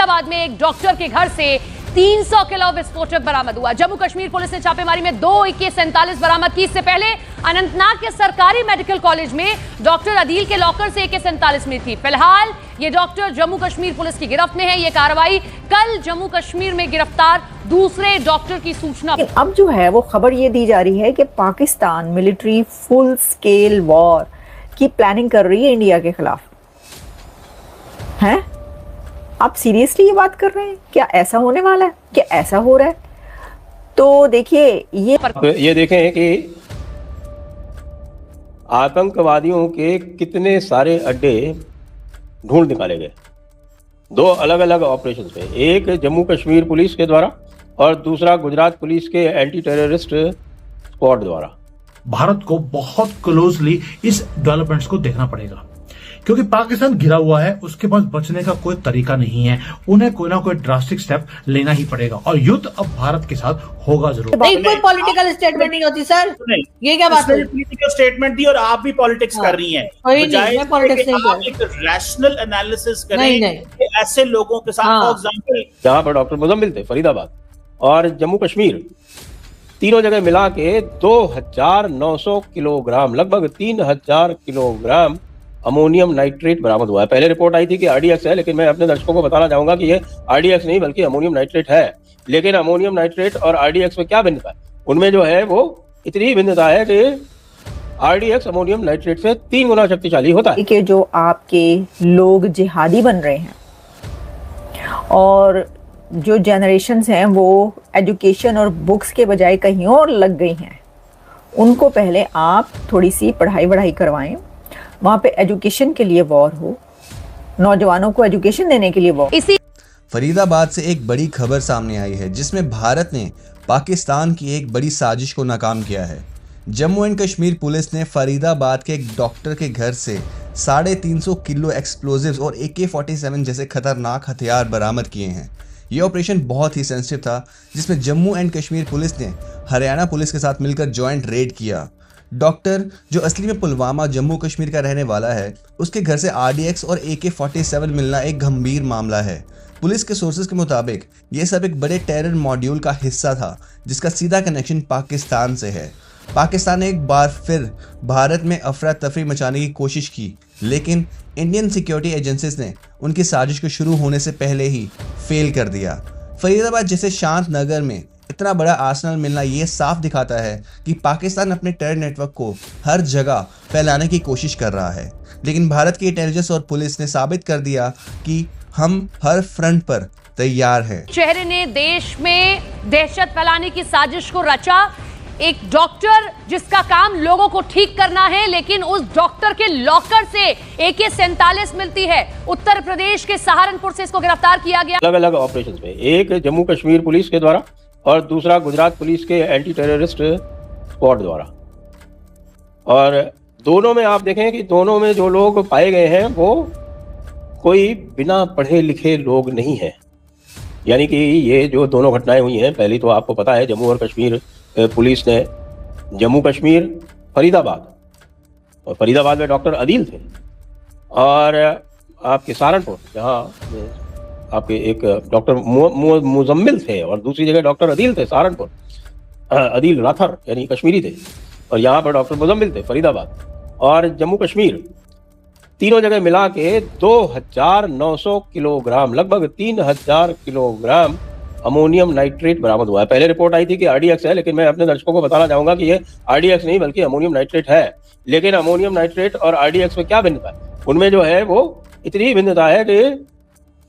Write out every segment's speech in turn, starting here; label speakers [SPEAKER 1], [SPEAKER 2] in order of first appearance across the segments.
[SPEAKER 1] फरीदाबाद में एक डॉक्टर के घर से 300 किलो विस्फोटक बरामद हुआ। जम्मू कश्मीर पुलिस ने छापेमारी में 2 AK-47 बरामद की। इससे पहले अनंतनाग के सरकारी मेडिकल कॉलेज में डॉक्टर अदील के लॉकर से AK-47 मिली थी। फिलहाल ये डॉक्टर जम्मू कश्मीर पुलिस की गिरफ्त में है। ये कार्रवाई कल जम्मू कश्मीर में गिरफ्तार दूसरे डॉक्टर की सूचना।
[SPEAKER 2] अब जो है वो खबर ये दी जा रही है कि Pakistan military full scale war की प्लानिंग कर रही है इंडिया के खिलाफ। हैं? आप सीरियसली ये बात कर रहे हैं? क्या ऐसा होने वाला है? क्या ऐसा हो रहा है? तो देखिए
[SPEAKER 3] ये देखें कि आतंकवादियों के कितने सारे अड्डे ढूंढ निकाले गए 2 अलग अलग ऑपरेशंस में, एक जम्मू कश्मीर पुलिस के द्वारा और दूसरा गुजरात पुलिस के एंटी टेररिस्ट स्क्वाड द्वारा।
[SPEAKER 4] भारत को बहुत क्लोजली इस डेवलपमेंट्स को देखना पड़ेगा, क्योंकि पाकिस्तान घिरा हुआ है, उसके पास बचने का कोई तरीका नहीं है। उन्हें कोई ना कोई ड्रास्टिक स्टेप लेना ही पड़ेगा और युद्ध अब भारत के साथ होगा जरूर।
[SPEAKER 5] नहीं, कोई पॉलिटिकल स्टेटमेंट नहीं होती सर। ये क्या बात है?
[SPEAKER 6] पॉलिटिकल स्टेटमेंट दी और आप भी पॉलिटिक्स कर रही हैं।
[SPEAKER 5] मैं पॉलिटिक्स नहीं कर रही।
[SPEAKER 6] एक रैशनल एनालिसिस करें
[SPEAKER 5] नहीं।
[SPEAKER 6] कि ऐसे लोगों के साथ फॉर एग्जांपल
[SPEAKER 3] जहां पर डॉक्टर मुजम्मिल थे फरीदाबाद और जम्मू कश्मीर, तीनों जगह मिला के 2900 किलोग्राम, लगभग 3000 किलोग्राम अमोनियम नाइट्रेट बरामद हुआ है। पहले रिपोर्ट आई थी कि RDX है, लेकिन मैं अपने दर्शकों को बताना चाहूंगा कि ये RDX नहीं बल्कि अमोनियम नाइट्रेट है। लेकिन अमोनियम नाइट्रेट और RDX में क्या भिन्नता है? उनमें जो है वो इतनी ही भिन्नता है कि RDX अमोनियम नाइट्रेट से 3 गुना शक्तिशाली होता है।
[SPEAKER 2] कि जो आपके लोग जिहादी बन रहे हैं और जो जनरेशन्स हैं वो एजुकेशन और बुक्स के बजाय कहीं और लग गई हैं, उनको पहले आप थोड़ी सी पढ़ाई करवाएं। वहाँ पे एजुकेशन के लिए वॉर हो, नौजवानों को एजुकेशन देने के लिए वॉर।
[SPEAKER 1] इसी
[SPEAKER 7] फरीदाबाद से एक बड़ी खबर सामने आई है जिसमें भारत ने पाकिस्तान की एक बड़ी साजिश को नाकाम किया है। जम्मू एंड कश्मीर पुलिस ने फरीदाबाद के एक डॉक्टर के घर से 350 किलो एक्सप्लोजिव्स और AK-47 जैसे खतरनाक हथियार बरामद किए हैं। ये ऑपरेशन बहुत ही सेंसिटिव था, जिसमें जम्मू एंड कश्मीर पुलिस ने हरियाणा पुलिस के साथ मिलकर जॉइंट रेड किया। डॉक्टर, जो असली में पुलवामा जम्मू कश्मीर का रहने वाला है, उसके घर से RDX और AK-47 मिलना एक गंभीर मामला है। पुलिस के सोर्सेज के मुताबिक ये सब एक बड़े टेरर मॉड्यूल का हिस्सा था जिसका सीधा कनेक्शन पाकिस्तान से है। पाकिस्तान ने एक बार फिर भारत में अफरा तफरी मचाने की कोशिश की, लेकिन इंडियन सिक्योरिटी एजेंसीज ने उनकी साजिश को शुरू होने से पहले ही फेल कर दिया। फरीदाबाद जैसे शांत नगर में इतना बड़ा आर्सेनल मिलना ये साफ दिखाता है कि पाकिस्तान अपने टेरर नेटवर्क को हर जगह फैलाने की कोशिश कर रहा है। लेकिन भारत की इंटेलिजेंस और पुलिस ने साबित कर दिया कि हम हर फ्रंट पर तैयार हैं।
[SPEAKER 1] चेहरे ने देश में दहशत फैलाने की साजिश को रचा। एक डॉक्टर जिसका काम लोगों को ठीक करना है, लेकिन उस डॉक्टर के लॉकर से AK-47 मिलती है। उत्तर प्रदेश के सहारनपुर से इसको गिरफ्तार किया गया।
[SPEAKER 3] अलग अलग ऑपरेशंस में, एक जम्मू कश्मीर पुलिस के द्वारा और दूसरा गुजरात पुलिस के एंटी टेररिस्ट स्क्वाड द्वारा। और दोनों में आप देखें कि दोनों में जो लोग पाए गए हैं वो कोई बिना पढ़े लिखे लोग नहीं हैं। यानी कि ये जो दोनों घटनाएं हुई हैं, पहली तो आपको पता है जम्मू और कश्मीर पुलिस ने जम्मू कश्मीर फरीदाबाद, और फरीदाबाद में डॉक्टर अदील थे, और आपके सहारनपुर जहाँ आपके एक डॉक्टर मुजम्मिल थे और दूसरी जगह डॉक्टर अदील थे सहारनपुर, अदील राथर यानी कश्मीरी थे, और यहाँ पर डॉक्टर मुजम्मिल थे फरीदाबाद। और जम्मू कश्मीर, तीनों जगह मिला के 2900 किलोग्राम, लगभग 3000 किलोग्राम अमोनियम नाइट्रेट बरामद हुआ है। पहले रिपोर्ट आई थी कि RDX है, लेकिन मैं अपने दर्शकों को बताना चाहूंगा कि ये RDX नहीं बल्कि अमोनियम नाइट्रेट है। लेकिन अमोनियम नाइट्रेट और RDX में क्या भिन्नता है? उनमें जो है वो इतनी ही भिन्नता है कि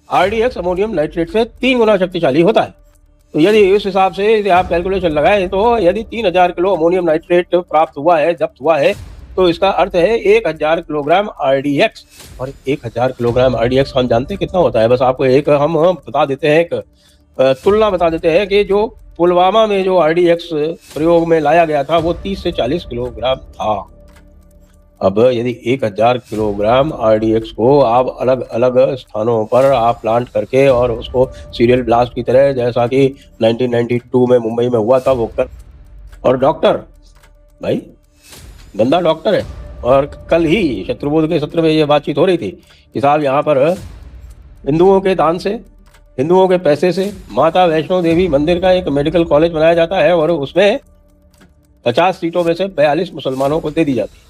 [SPEAKER 3] RDX अमोनियम नाइट्रेट से 3 गुना शक्तिशाली होता है। तो यदि इस हिसाब से यदि आप कैलकुलेशन लगाएं तो यदि 3000 किलो अमोनियम नाइट्रेट प्राप्त हुआ है, जब्त हुआ है, तो इसका अर्थ है 1000 किलोग्राम RDX। और 1000 किलोग्राम RDX हम जानते हैं कितना होता है। बस आपको एक हम बता देते हैं, एक तुलना बता देते हैं कि जो पुलवामा में जो RDX प्रयोग में लाया गया था वो 30 से 40 किलोग्राम था। अब यदि 1000 किलोग्राम RDX को आप अलग अलग स्थानों पर आप प्लांट करके और उसको सीरियल ब्लास्ट की तरह, जैसा कि 1992 में मुंबई में हुआ था, वो कर, और डॉक्टर भाई गंदा डॉक्टर है। और कल ही शत्रुबोध के सत्र में ये बातचीत हो रही थी कि साहब यहाँ पर हिंदुओं के दान से हिंदुओं के पैसे से माता वैष्णो देवी मंदिर का एक मेडिकल कॉलेज बनाया जाता है और उसमें 50 सीटों में से 42 मुसलमानों को दे दी जाती है।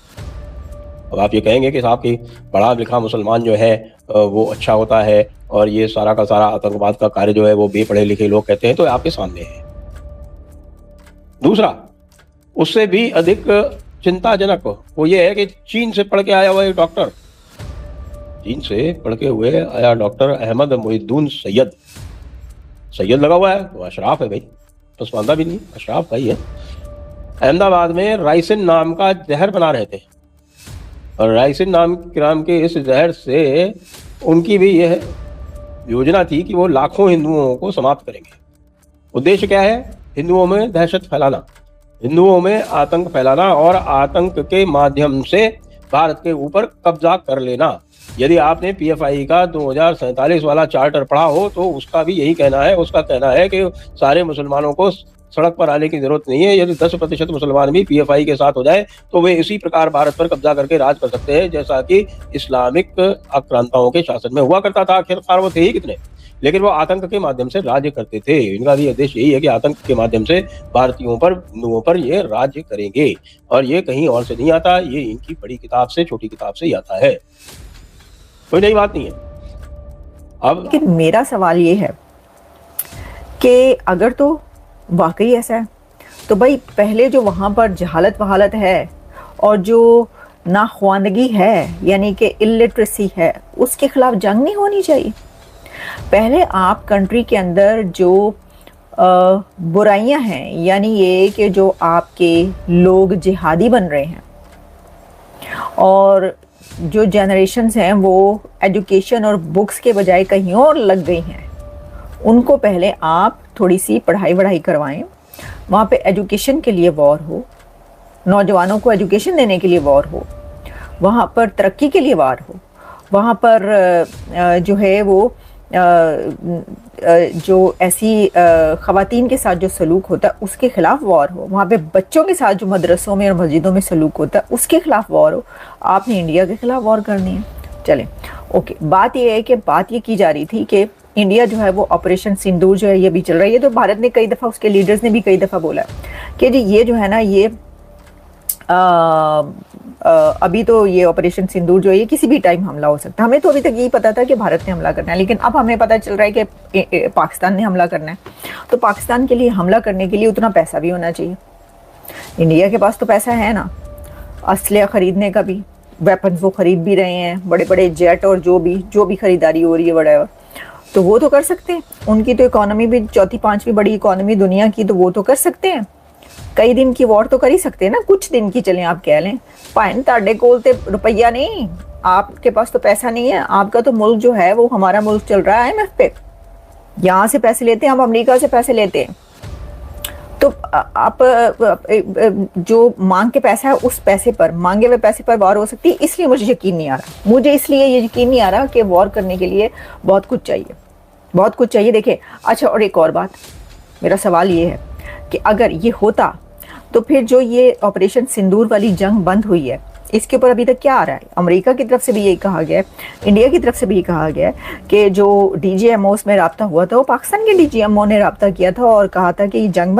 [SPEAKER 3] अब आप ये कहेंगे कि साहब की पढ़ा लिखा मुसलमान जो है वो अच्छा होता है और ये सारा का सारा आतंकवाद का कार्य जो है वो बेपढ़े लिखे लोग करते हैं, तो आपके सामने है। दूसरा, उससे भी अधिक चिंताजनक वो ये है कि चीन से पढ़ के आया हुआ एक डॉक्टर, चीन से पढ़ के हुए आया डॉक्टर अहमद मोहिद्दीन सैयद लगा हुआ है, वो अशराफ है भाई, पसमानदा भी नहीं, अशराफ भाई है। अहमदाबाद में राइसिन नाम का जहर बना रहे थे और राइसिन नाम के इस जहर से उनकी भी यह योजना थी कि वो लाखों हिंदुओं को समाप्त करेंगे। उद्देश्य क्या है? हिंदुओं में दहशत फैलाना, हिंदुओं में आतंक फैलाना और आतंक के माध्यम से भारत के ऊपर कब्जा कर लेना। यदि आपने पीएफआई का 2047 वाला चार्टर पढ़ा हो तो उसका भी यही कहना है। उसका कहना है कि सारे मुसलमानों को सड़क पर आने की जरूरत नहीं है। यदि 10% मुसलमान भी पीएफआई के साथ हो जाए तो वे इसी प्रकार भारत पर कब्जा करके राज कर सकते हैं, जैसा कि इस्लामिक आक्रांताओं के शासन में हुआ करता था। आखिरकार वो थे ही कितने, लेकिन वो आतंक के माध्यम से राज्य करते थे। इनका भी उद्देश्य यही है कि आतंक के माध्यम से भारतीयों पर, हिंदुओं पर ये राज्य करेंगे और ये कहीं और से नहीं आता, ये इनकी बड़ी किताब से, छोटी किताब से ही आता है। कोई नई बात नहीं है। अब
[SPEAKER 2] लेकिन मेरा सवाल ये है कि अगर तो वाकई ऐसा है तो भाई पहले जो वहाँ पर जहालत वहालत है और जो नाख्वानगी है, यानी कि इलिटरेसी है, उसके खिलाफ जंग नहीं होनी चाहिए। पहले आप कंट्री के अंदर जो बुराइयां हैं, यानी ये कि जो आपके लोग जिहादी बन रहे हैं और जो जनरेशन्स हैं वो एजुकेशन और बुक्स के बजाय कहीं और लग गई हैं, उनको पहले आप थोड़ी सी पढ़ाई करवाएं। वहाँ पे एजुकेशन के लिए वॉर हो, नौजवानों को एजुकेशन देने के लिए वॉर हो, वहाँ पर तरक्की के लिए वॉर हो, वहाँ पर जो है वो जो ऐसी ख़वातीन के साथ जो सलूक होता है उसके ख़िलाफ़ वॉर हो, वहाँ पे बच्चों के साथ जो मदरसों में और मस्जिदों में सलूक होता है उसके ख़िलाफ़ वॉर हो। आपने इंडिया के ख़िलाफ़ वॉर करनी है। चलें, ओके। बात ये है कि बात ये की जा रही थी कि इंडिया जो है वो ऑपरेशन सिंदूर जो है ये भी चल रही है। तो भारत ने कई दफ़ा, उसके लीडर्स ने भी कई दफ़ा बोला कि जी ये जो है ना ये अभी तो ये ऑपरेशन सिंदूर जो है ये किसी भी टाइम हमला हो सकता है। हमें तो अभी तक यही पता था कि भारत ने हमला करना है, लेकिन अब हमें पता चल रहा है कि पाकिस्तान ने हमला करना है। तो पाकिस्तान के लिए हमला करने के लिए उतना पैसा भी होना चाहिए। इंडिया के पास तो पैसा है ना, असलिया खरीदने का भी, वेपन्स वो खरीद भी रहे हैं, बड़े बड़े जेट और जो भी खरीदारी हो रही है बड़ा, तो वो तो कर सकते हैं। उनकी तो इकोनॉमी भी चौथी पांचवी बड़ी इकोनॉमी दुनिया की, तो वो तो कर सकते हैं। कई दिन की वॉर तो कर ही सकते हैं ना, कुछ दिन की चलें आप कह लें। पाइन ताड़े कोल ते रुपया नहीं, आपके पास तो पैसा नहीं है। आपका तो मुल्क जो है वो हमारा मुल्क चल रहा है IMF पे, यहाँ से पैसे लेते हैं, हम अमेरिका से पैसे लेते हैं। तो आप जो मांग के पैसा है उस पैसे पर, मांगे हुए पैसे पर वॉर हो सकती है। इसलिए मुझे यकीन नहीं आ रहा, मुझे इसलिए ये यकीन नहीं आ रहा कि वॉर करने के लिए बहुत कुछ चाहिए, बहुत कुछ चाहिए। देखिए, अच्छा, और एक और बात, मेरा सवाल ये है कि अगर ये होता तो फिर जो ये ऑपरेशन सिंदूर वाली जंग बंद हुई है, इसके ऊपर अभी तक क्या आ रहा है? अमेरिका की तरफ से भी यही कहा गया है, इंडिया की तरफ से भी यही कहा गया है कि जो DGMOs में राब्ता हुआ था वो पाकिस्तान के DGMO ने राब्ता किया था और कहा था कि ये जंग